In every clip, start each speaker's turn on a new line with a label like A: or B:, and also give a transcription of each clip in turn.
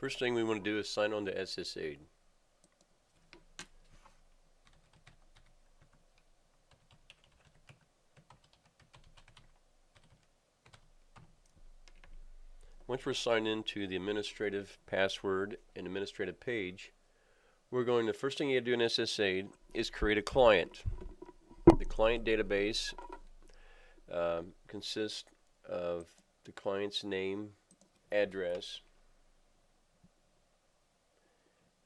A: First thing we want to do is sign on to SSAID. Once we're signed into the administrative password and administrative page, we're going to, first thing you have to do in SSAID is create a client. The client database consists of the client's name, address,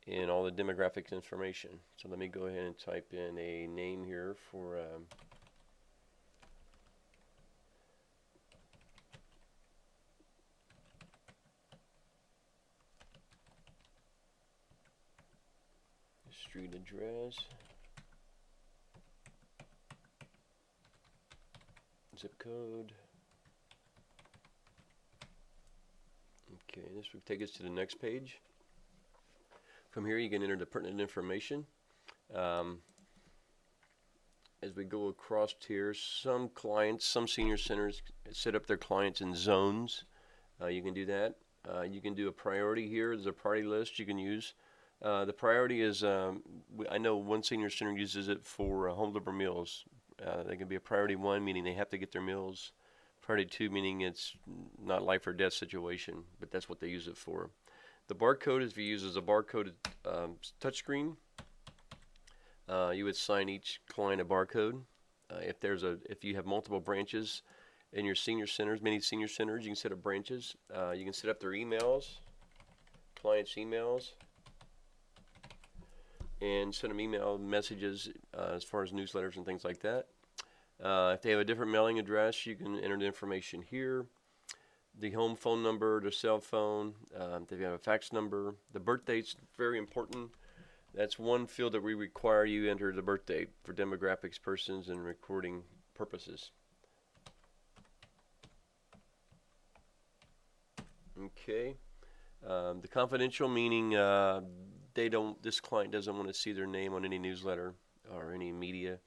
A: and all the demographics information. So let me go ahead and type in a name here for street address, zip code. Okay, this will take us to the next page. From here you can enter the pertinent information. As we go across here, some clients, some senior centers set up their clients in zones. You can do that. You can do a priority here. There's a priority list you can use. The priority is, I know one senior center uses it for home delivered meals. They can be a priority 1, meaning they have to get their meals. Priority 2, meaning it's not life or death situation, but that's what they use it for. The barcode is if you use as a barcoded touchscreen. You would assign each client a barcode. If you have multiple branches in your senior centers, many senior centers, you can set up branches. You can set up their emails, clients' emails, and send them email messages as far as newsletters and things like that. If they have a different mailing address, you can enter the information here. The home phone number, their cell phone, if they have a fax number. The birth date's very important. That's one field that we require you enter the birth date for demographics, persons, and recording purposes. Okay. The confidential meaning this client doesn't want to see their name on any newsletter or any media.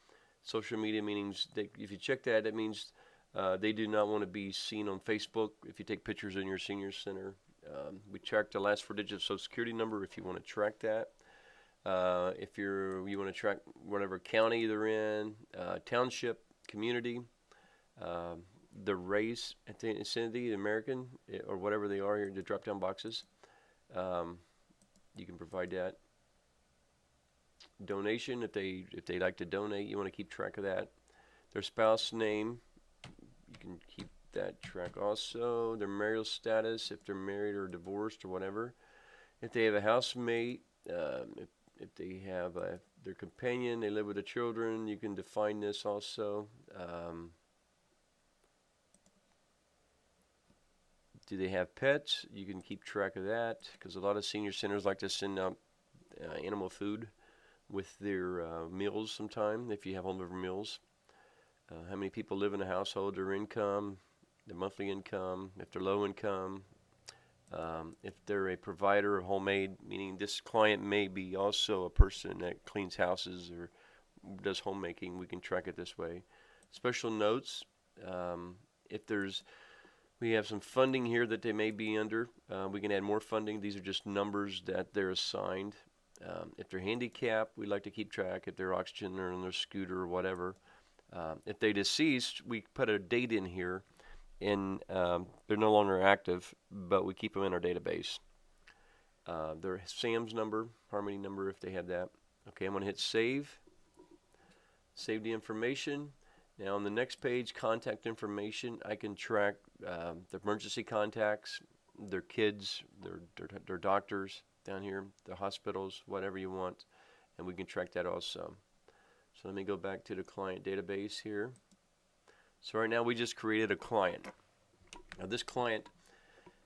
A: Social media meanings, if you check that, that means they do not want to be seen on Facebook if you take pictures in your senior center. We track the last 4 digits of Social Security number if you want to track that. If you want to track whatever county they're in, township, community, the race, ethnicity, the American, or whatever they are here, the drop-down boxes. You can provide that. Donation, if they like to donate, you want to keep track of that. Their spouse name, you can keep that track also. Their marital status, if they're married or divorced or whatever. If they have a housemate, if they have their companion, they live with the children, you can define this also. Do they have pets? You can keep track of that because a lot of senior centers like to send out animal food with their meals sometime if you have home delivered meals. How many people live in a household, their income, their monthly income, if they're low income, if they're a provider of homemade, meaning this client may be also a person that cleans houses or does homemaking, we can track it this way. Special notes, we have some funding here that they may be under. We can add more funding. These are just numbers that they're assigned. If they're handicapped, we like to keep track. If they're oxygen or on their scooter or whatever. If they're deceased, we put a date in here, and they're no longer active, but we keep them in our database. Their SAMS number, Harmony number, if they have that. Okay, I'm going to hit save. Save the information. Now on the next page, contact information, I can track the emergency contacts, their kids, their doctors down here, the hospitals, whatever you want, and we can track that also. So let me go back to the client database here. So right now we just created a client. Now this client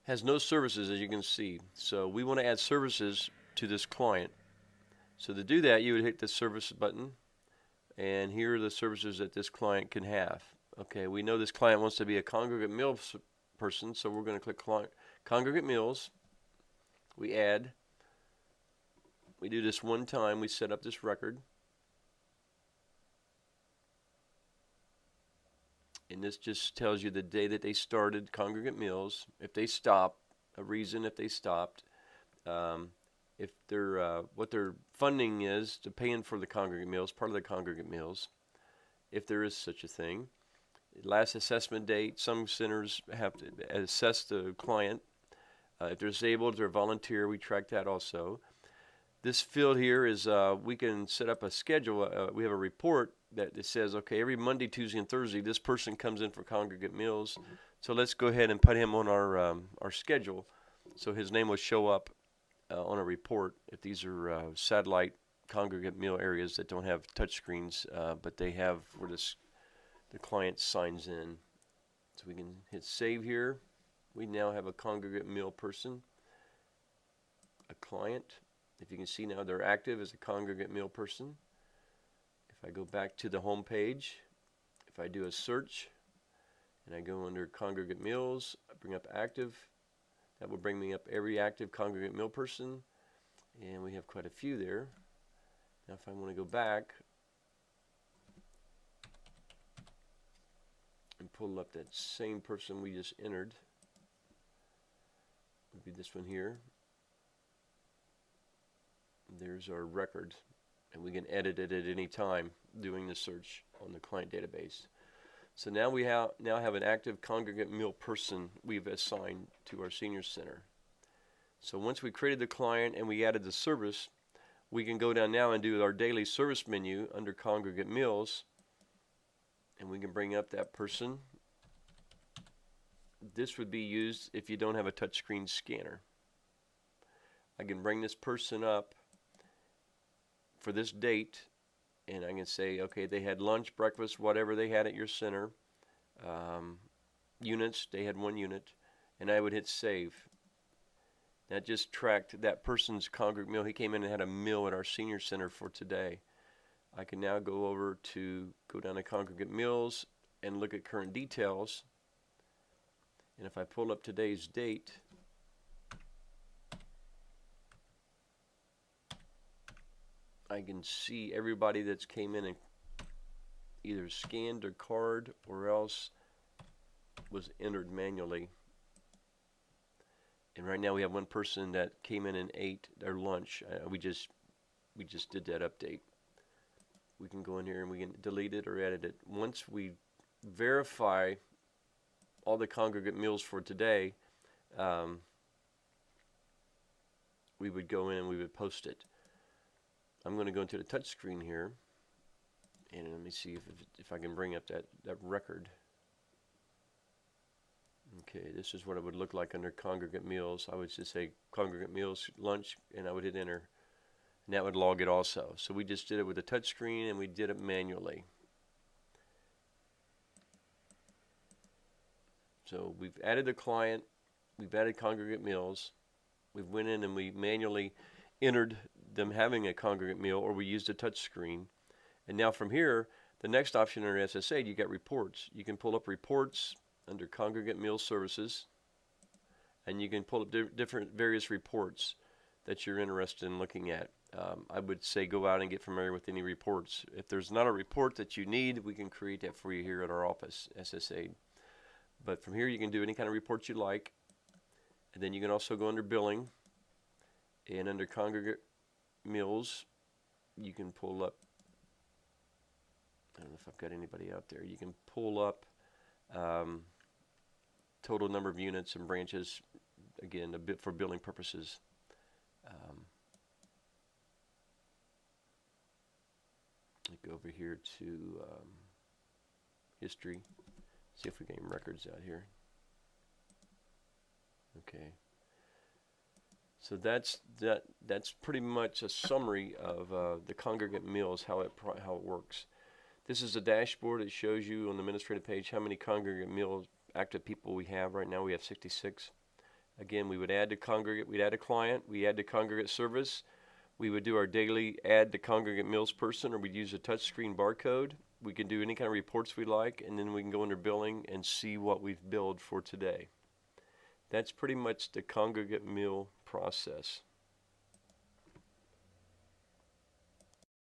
A: has no services, as you can see. So we want to add services to this client. So to do that, you would hit the service button, and here are the services that this client can have. Okay, we know this client wants to be a Congregate meals person, so we're going to click Congregate meals. We add. We do this one time. We set up this record. And this just tells you the day that they started Congregate meals, if they stop, a reason if they stopped, if they're what their funding is to paying for the congregate meals, part of the congregate meals, if there is such a thing. Last assessment date, some centers have to assess the client. If they're disabled or volunteer, we track that also. This field here is we can set up a schedule. We have a report that it says, okay, every Monday, Tuesday, and Thursday, this person comes in for congregate meals. So let's go ahead and put him on our schedule, so his name will show up on a report. If these are satellite congregate meal areas that don't have touch screens, but they have where the client signs in. So we can hit save here. We now have a congregate meal person, a client. If you can see now, they're active as a congregate meal person. If I go back to the home page, if I do a search and I go under congregate meals, I bring up active, that will bring me up every active congregate meal person, and we have quite a few there. Now if I want to go back and pull up that same person we just entered, would be this one here. There's our record, and we can edit it at any time doing the search on the client database. So now we have an active congregate meal person we've assigned to our senior center. So once we created the client and we added the service, we can go down now and do our daily service menu under congregate meals, and we can bring up that person. This would be used if you don't have a touchscreen scanner. I can bring this person up for this date, and I can say, okay, they had lunch, breakfast, whatever they had at your center. Units, they had 1 unit, and I would hit save. That just tracked that person's congregate meal. He came in and had a meal at our senior center for today. I can now go down to congregate meals and look at current details. And if I pull up today's date, I can see everybody that's came in and either scanned their card or else was entered manually. And right now we have one person that came in and ate their lunch. We just did that update. We can go in here and we can delete it or edit it. Once we verify all the congregate meals for today, we would go in and we would post it. I'm going to go into the touch screen here, and let me see if I can bring up that record. Okay, this is what it would look like under congregate meals. I would just say congregate meals lunch, and I would hit enter, and that would log it also. So we just did it with a touch screen, and we did it manually. So we've added the client, we've added congregate meals, we went in and we manually entered them having a congregate meal, or we used a touch screen. And now from here, the next option under SSAID, you got reports. You can pull up reports under congregate meal services, and you can pull up different various reports that you're interested in looking at. I would say go out and get familiar with any reports. If there's not a report that you need, we can create that for you here at our office, SSAID. But from here you can do any kind of reports you like, and then you can also go under billing, and under congregate meals you can pull up, I don't know if I've got anybody out there, you can pull up total number of units and branches, again, a bit for billing purposes. Go over here to history, see if we get any records out here. Okay, so that's pretty much a summary of the congregate meals, how it works. This is a dashboard. It shows you on the administrative page how many congregate meal active people we have. Right now we have 66. Again, we would add to congregate, we'd add a client, we add to congregate service, we would do our daily add to congregate meals person, or we'd use a touchscreen barcode. We can do any kind of reports we like, and then we can go under billing and see what we've billed for today. That's pretty much the congregate meal process.